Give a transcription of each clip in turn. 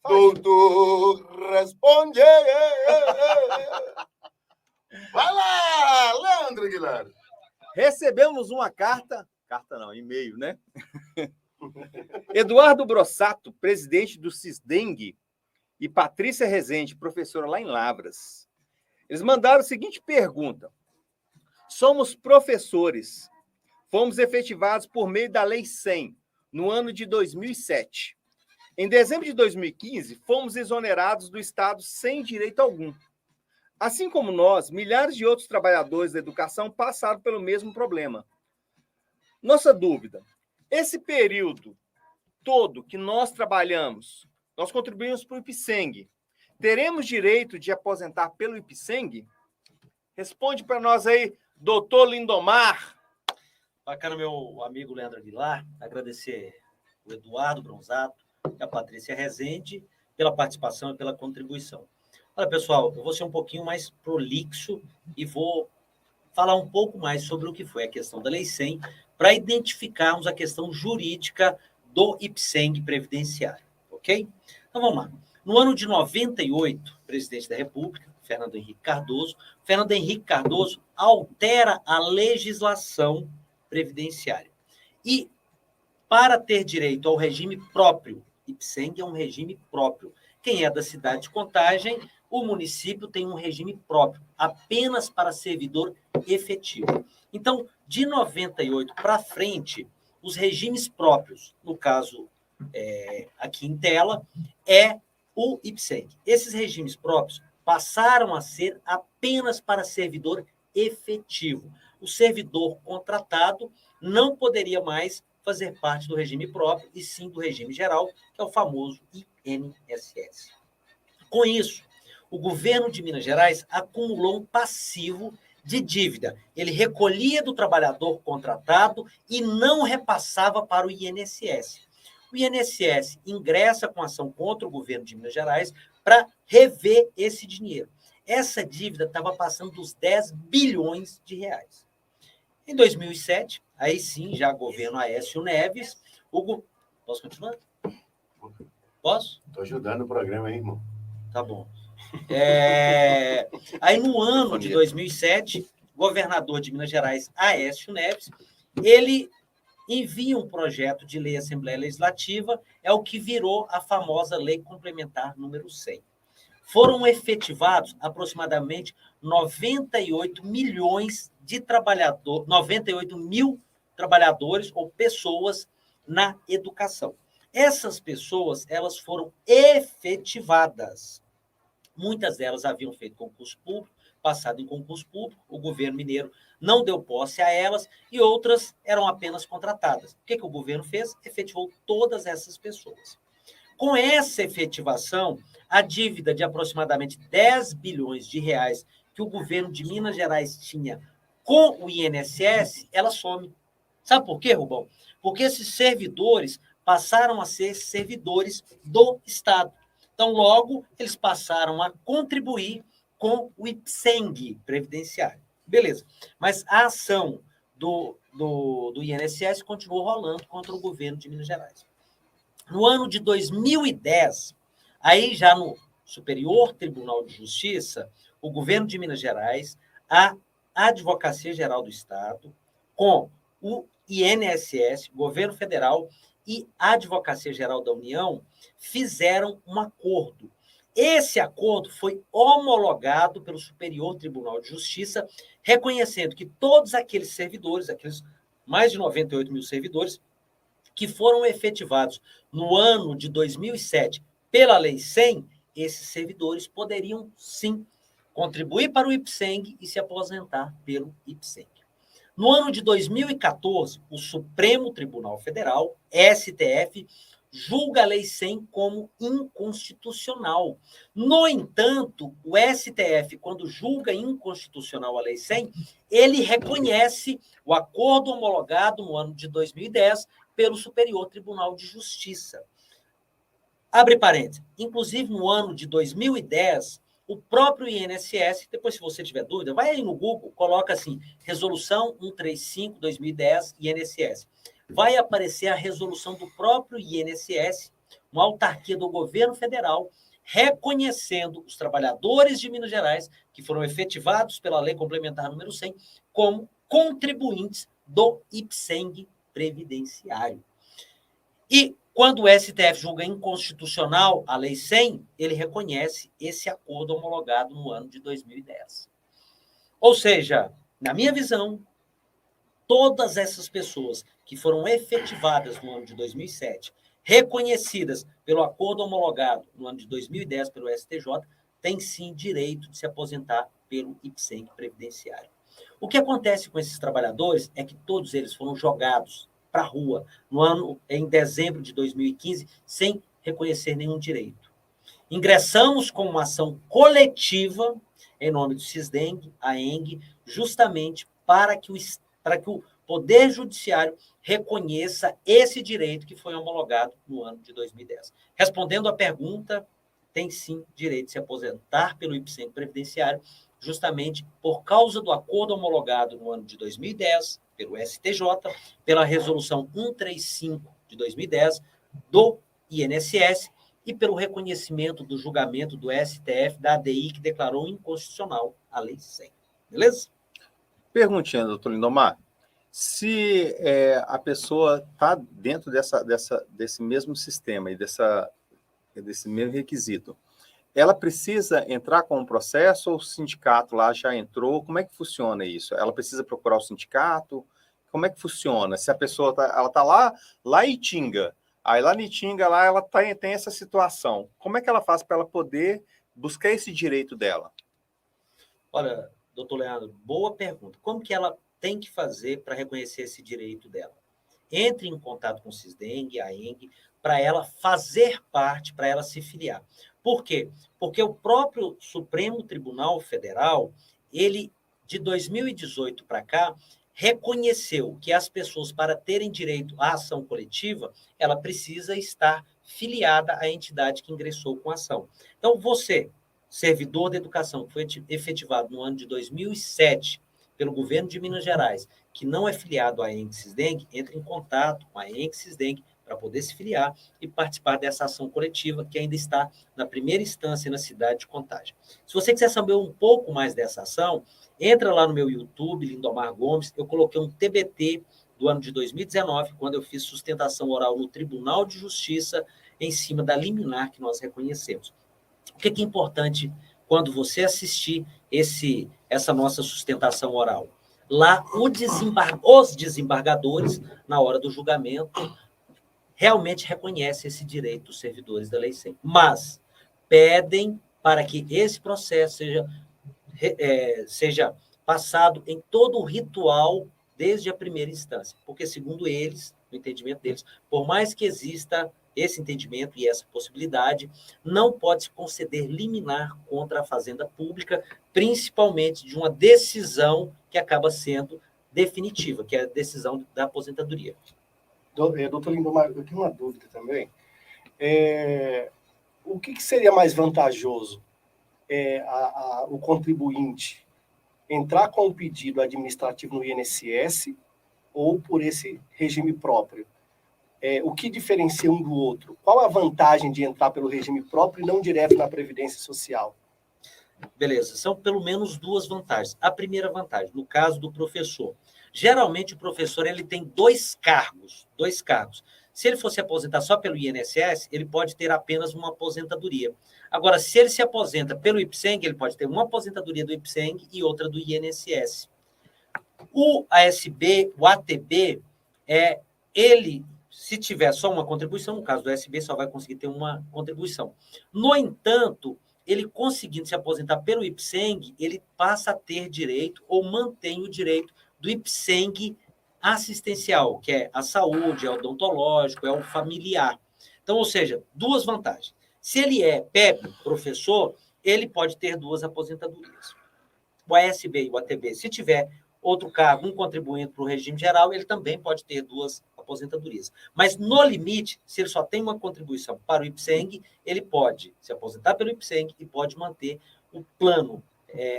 Doutor, responde. Vai lá, Leandro Aguilar. Recebemos uma e-mail, né? Eduardo Brossato, presidente do Cisdengue, e Patrícia Rezende, professora lá em Lavras. Eles mandaram a seguinte pergunta: somos professores, fomos efetivados por meio da Lei 100, no ano de 2007. Em dezembro de 2015, fomos exonerados do Estado sem direito algum. Assim como nós, milhares de outros trabalhadores da educação passaram pelo mesmo problema. Nossa dúvida: esse período todo que nós trabalhamos, nós contribuímos para o IPSENG, teremos direito de aposentar pelo IPSENG? Responde para nós aí, doutor Lindomar. Bacana, meu amigo Leandro Aguilar, agradecer o Eduardo Bronzato e a Patrícia Rezende pela participação e pela contribuição. Olha, pessoal, eu vou ser um pouquinho mais prolixo e vou falar um pouco mais sobre o que foi a questão da Lei 100 para identificarmos a questão jurídica do IPSENG previdenciário, ok? Então, vamos lá. No ano de 98, presidente da República, Fernando Henrique Cardoso altera a legislação previdenciária. E, para ter direito ao regime próprio, IPSENG é um regime próprio. Quem é da cidade de Contagem, o município tem um regime próprio, apenas para servidor efetivo. Então, de 98 para frente, os regimes próprios, no caso, aqui em tela, é o IPSENG. Esses regimes próprios passaram a ser apenas para servidor efetivo. O servidor contratado não poderia mais fazer parte do regime próprio, e sim do regime geral, que é o famoso INSS. Com isso, o governo de Minas Gerais acumulou um passivo de dívida. Ele recolhia do trabalhador contratado e não repassava para o INSS. O INSS ingressa com ação contra o governo de Minas Gerais para rever esse dinheiro. Essa dívida estava passando dos 10 bilhões de reais. Em 2007, aí sim, já governo Aécio Neves, Posso continuar? Posso? Estou ajudando o programa aí, irmão. Tá bom. Aí, no ano de 2007, governador de Minas Gerais, Aécio Neves, ele envia um projeto de lei à Assembleia Legislativa, é o que virou a famosa Lei Complementar número 100. Foram efetivados aproximadamente 98 mil trabalhadores ou pessoas na educação. Essas pessoas, elas foram efetivadas. Muitas delas haviam feito concurso público, passado em concurso público, o governo mineiro não deu posse a elas, e outras eram apenas contratadas. O que o governo fez? Efetivou todas essas pessoas. Com essa efetivação, a dívida de aproximadamente 10 bilhões de reais que o governo de Minas Gerais tinha com o INSS, ela some. Sabe por quê, Rubão? Porque esses servidores passaram a ser servidores do Estado. Então, logo, eles passaram a contribuir com o IPSENG previdenciário. Beleza. Mas a ação do INSS continuou rolando contra o governo de Minas Gerais. No ano de 2010, aí já no Superior Tribunal de Justiça, o governo de Minas Gerais, a Advocacia Geral do Estado, com o INSS, governo federal e a Advocacia Geral da União, fizeram um acordo. Esse acordo foi homologado pelo Superior Tribunal de Justiça, reconhecendo que todos aqueles servidores, aqueles mais de 98 mil servidores, que foram efetivados no ano de 2007 pela Lei 100, esses servidores poderiam, sim, contribuir para o IPSENG e se aposentar pelo IPSENG. No ano de 2014, o Supremo Tribunal Federal, STF, julga a Lei 100 como inconstitucional. No entanto, o STF, quando julga inconstitucional a Lei 100, ele reconhece o acordo homologado no ano de 2010 pelo Superior Tribunal de Justiça. Abre parênteses. Inclusive, no ano de 2010, o próprio INSS, depois, se você tiver dúvida, vai aí no Google, coloca assim, Resolução 135/2010, INSS. Vai aparecer a resolução do próprio INSS uma autarquia do governo federal, reconhecendo os trabalhadores de Minas Gerais, que foram efetivados pela Lei Complementar número 100, como contribuintes do IPSENG previdenciário. E quando o STF julga inconstitucional a Lei 100, ele reconhece esse acordo homologado no ano de 2010. Ou seja, na minha visão, todas essas pessoas que foram efetivadas no ano de 2007, reconhecidas pelo acordo homologado no ano de 2010 pelo STJ, têm sim direito de se aposentar pelo IPSENG previdenciário. O que acontece com esses trabalhadores é que todos eles foram jogados para a rua em dezembro de 2015 sem reconhecer nenhum direito. Ingressamos com uma ação coletiva em nome do CISDENG, AENG, justamente para que o Poder Judiciário reconheça esse direito que foi homologado no ano de 2010. Respondendo à pergunta, tem sim direito de se aposentar pelo IPSENG previdenciário, justamente por causa do acordo homologado no ano de 2010, pelo STJ, pela resolução 135 de 2010, do INSS, e pelo reconhecimento do julgamento do STF da ADI, que declarou inconstitucional a Lei 100. Beleza? Perguntinha, doutor Lindomar. Se a pessoa está dentro desse mesmo sistema e desse mesmo requisito, ela precisa entrar com um processo ou o sindicato lá já entrou? Como é que funciona isso? Ela precisa procurar o sindicato? Como é que funciona? Se a pessoa está lá em Itinga, aí lá em Itinga lá ela tem essa situação, como é que ela faz para ela poder buscar esse direito dela? Olha, doutor Leandro, boa pergunta. Como que ela tem que fazer para reconhecer esse direito dela? Entre em contato com o CISDENG, a AENG, para ela fazer parte, para ela se filiar. Por quê? Porque o próprio Supremo Tribunal Federal, ele, de 2018 para cá, reconheceu que as pessoas, para terem direito à ação coletiva, ela precisa estar filiada à entidade que ingressou com a ação. Então, você, servidor da educação, que foi efetivado no ano de 2007 pelo governo de Minas Gerais, que não é filiado à ENC-SISDENG, entre em contato com a ENC-SISDENG para poder se filiar e participar dessa ação coletiva que ainda está na primeira instância na cidade de Contagem. Se você quiser saber um pouco mais dessa ação, entra lá no meu YouTube, Lindomar Gomes, eu coloquei um TBT do ano de 2019, quando eu fiz sustentação oral no Tribunal de Justiça em cima da liminar que nós reconhecemos. O que é importante quando você assistir essa nossa sustentação oral? Lá, os desembargadores, na hora do julgamento, realmente reconhecem esse direito dos servidores da Lei 100. Mas pedem para que esse processo seja passado em todo o ritual desde a primeira instância. Porque, segundo eles, no entendimento deles, por mais que exista esse entendimento e essa possibilidade, não pode se conceder liminar contra a fazenda pública, principalmente de uma decisão que acaba sendo definitiva, que é a decisão da aposentadoria. Doutor Lindomar, eu tenho uma dúvida também. O que seria mais vantajoso? O contribuinte entrar com o pedido administrativo no INSS ou por esse regime próprio? O que diferencia um do outro? Qual a vantagem de entrar pelo regime próprio e não direto na Previdência Social? Beleza, são pelo menos duas vantagens. A primeira vantagem, no caso do professor. Geralmente o professor ele tem dois cargos. Se ele for se aposentar só pelo INSS, ele pode ter apenas uma aposentadoria. Agora, se ele se aposenta pelo IPSENG, ele pode ter uma aposentadoria do IPSENG e outra do INSS. O ASB, o ATB, ele, se tiver só uma contribuição, no caso do ASB, só vai conseguir ter uma contribuição. No entanto, ele conseguindo se aposentar pelo IPSENG, ele passa a ter direito ou mantém o direito do IPSENG assistencial, que é a saúde, é o odontológico, é o familiar. Então, ou seja, duas vantagens. Se ele é PEP, professor, ele pode ter duas aposentadorias. O ASB e o ATB, se tiver outro cargo, um contribuindo para o regime geral, ele também pode ter duas aposentadorias. Mas, no limite, se ele só tem uma contribuição para o IPSENG, ele pode se aposentar pelo IPSENG e pode manter o plano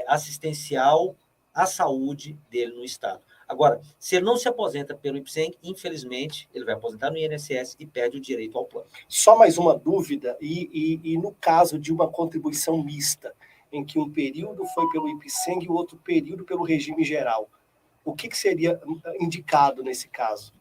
assistencial à saúde dele no Estado. Agora, se ele não se aposenta pelo IPSENG, infelizmente, ele vai aposentar no INSS e perde o direito ao plano. Só mais uma dúvida, e no caso de uma contribuição mista, em que um período foi pelo IPSENG e o outro período pelo regime geral, o que seria indicado nesse caso?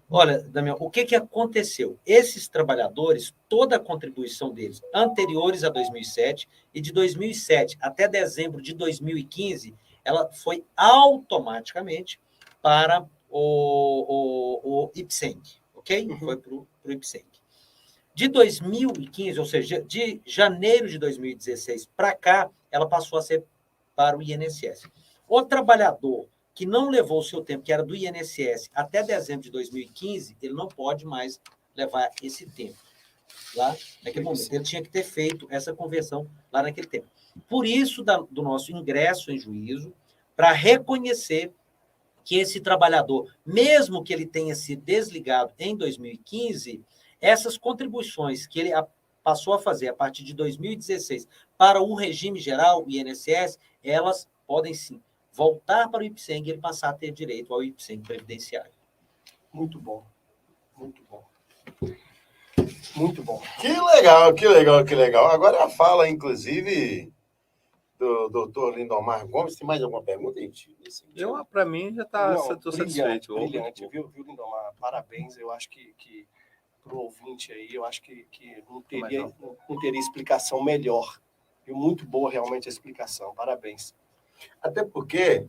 Olha, Damião, o que aconteceu? Esses trabalhadores, toda a contribuição deles, anteriores a 2007, e de 2007 até dezembro de 2015, ela foi automaticamente para o IPSENG, ok? Foi para o IPSENG. De 2015, ou seja, de janeiro de 2016 para cá, ela passou a ser para o INSS. O trabalhador que não levou o seu tempo, que era do INSS, até dezembro de 2015, ele não pode mais levar esse tempo. Lá, naquele momento, ele tinha que ter feito essa conversão lá naquele tempo. Por isso, do nosso ingresso em juízo, para reconhecer que esse trabalhador, mesmo que ele tenha sido desligado em 2015, essas contribuições que ele passou a fazer a partir de 2016 para o regime geral, o INSS, elas podem sim voltar para o IPSENG e ele passar a ter direito ao IPSENG previdenciário. Muito bom. Muito bom. Muito bom. Que legal, que legal, que legal. Agora a fala, inclusive, do doutor Lindomar Gomes. Tem mais alguma pergunta, gente? Para mim, já está satisfeito. Brilhante, viu, Lindomar? Parabéns. Eu acho que para o ouvinte aí, eu acho que não teria explicação melhor. E muito boa, realmente, a explicação. Parabéns. Até porque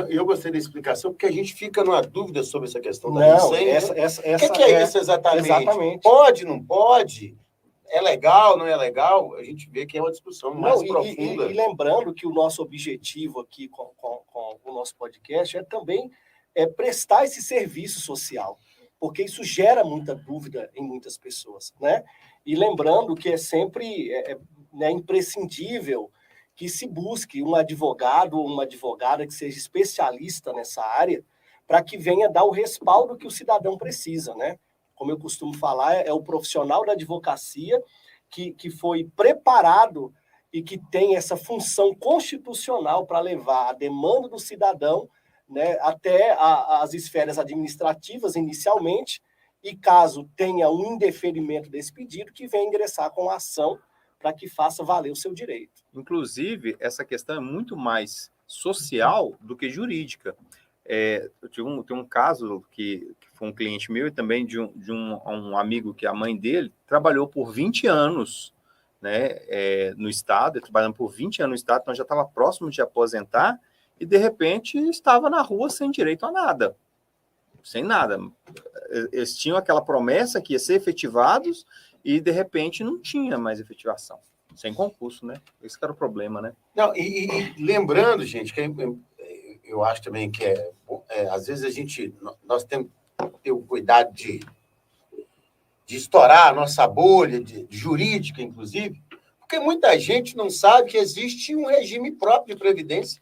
eu gostei da explicação, porque a gente fica numa dúvida sobre essa questão da licença. O que é isso exatamente? Exatamente. Pode, não pode? É legal, não é legal? A gente vê que é uma discussão mais profunda. E lembrando que o nosso objetivo aqui com o nosso podcast é também prestar esse serviço social, porque isso gera muita dúvida em muitas pessoas, né? E lembrando que é sempre imprescindível que se busque um advogado ou uma advogada que seja especialista nessa área, para que venha dar o respaldo que o cidadão precisa, né? Como eu costumo falar, é o profissional da advocacia que foi preparado e que tem essa função constitucional para levar a demanda do cidadão, né, até as esferas administrativas inicialmente, e caso tenha um indeferimento desse pedido, que venha ingressar com a ação para que faça valer o seu direito. Inclusive, essa questão é muito mais social do que jurídica. Eu tenho um caso que foi um cliente meu e também de um amigo que a mãe dele trabalhou por 20 anos, né, no Estado, trabalhando por 20 anos no Estado, então já estava próximo de aposentar e, de repente, estava na rua sem direito a nada. Sem nada. Eles tinham aquela promessa que ia ser efetivados e, de repente, não tinha mais efetivação. Sem concurso, né? Esse era o problema, né? Não, e lembrando, gente, que eu acho também que às vezes nós temos que ter o cuidado de estourar a nossa bolha de jurídica, inclusive, porque muita gente não sabe que existe um regime próprio de previdência,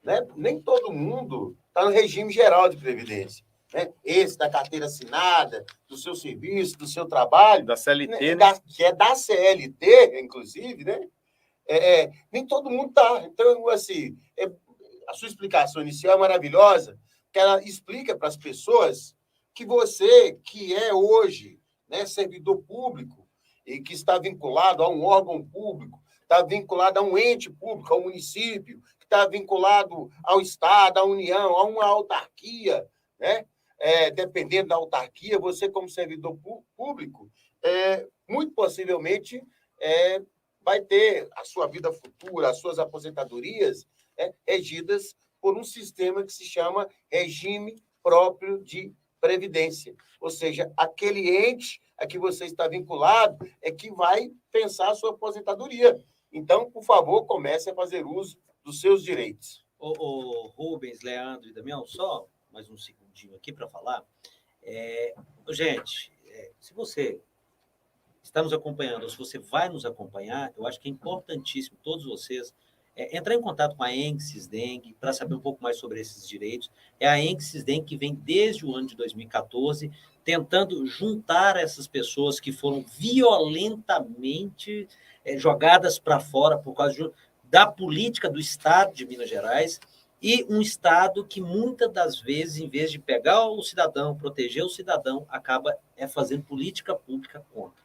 né? Nem todo mundo está no regime geral de previdência, né? Esse da carteira assinada, do seu serviço, do seu trabalho, Da CLT, né? Que é da CLT, inclusive, né? Nem todo mundo está. Então, assim, a sua explicação inicial é maravilhosa, que ela explica para as pessoas que você, que é hoje, né, servidor público e que está vinculado a um órgão público, está vinculado a um ente público, ao município, que está vinculado ao Estado, à União, a uma autarquia, né? Dependendo da autarquia, você, como servidor público, muito possivelmente vai ter a sua vida futura, as suas aposentadorias, regidas por um sistema que se chama regime próprio de previdência. Ou seja, aquele ente a que você está vinculado é que vai pensar a sua aposentadoria. Então, por favor, comece a fazer uso dos seus direitos. O Rubens, Leandro e Damião, só mais um segundinho aqui para falar. Gente, se você está nos acompanhando, ou se você vai nos acompanhar, eu acho que é importantíssimo, todos vocês, entrar em contato com a ENC-SISDENG para saber um pouco mais sobre esses direitos. É a ENC-SISDENG que vem desde o ano de 2014, tentando juntar essas pessoas que foram violentamente jogadas para fora por causa da política do Estado de Minas Gerais, E um Estado que, muitas das vezes, em vez de pegar o cidadão, proteger o cidadão, acaba fazendo política pública contra.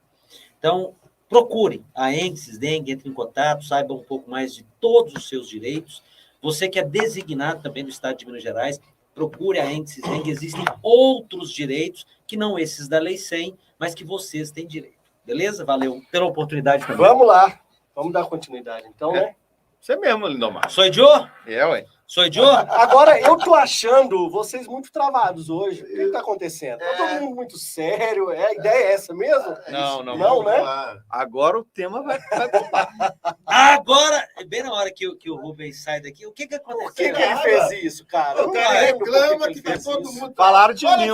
Então, procure a ENCSIS, DENG, entre em contato, saiba um pouco mais de todos os seus direitos. Você que é designado também do Estado de Minas Gerais, procure a ENCSIS, DENG. Existem outros direitos, que não esses da Lei 100, mas que vocês têm direito. Beleza? Valeu pela oportunidade também. Vamos lá. Vamos dar continuidade, então, né? Você mesmo, Lindomar. Sou Joe? Ué. Sou Joe? Agora, eu tô achando vocês muito travados hoje. O que está acontecendo? Tá todo mundo muito sério. A ideia é essa mesmo? Não, Não, né? Agora o tema vai bombar. Agora, bem na hora que o Rubens sai daqui, o que Por aconteceu? que ele fez isso, cara? O cara Eu não lembro por reclama ele que tá fez todo isso. mundo... Falaram de Olha mim.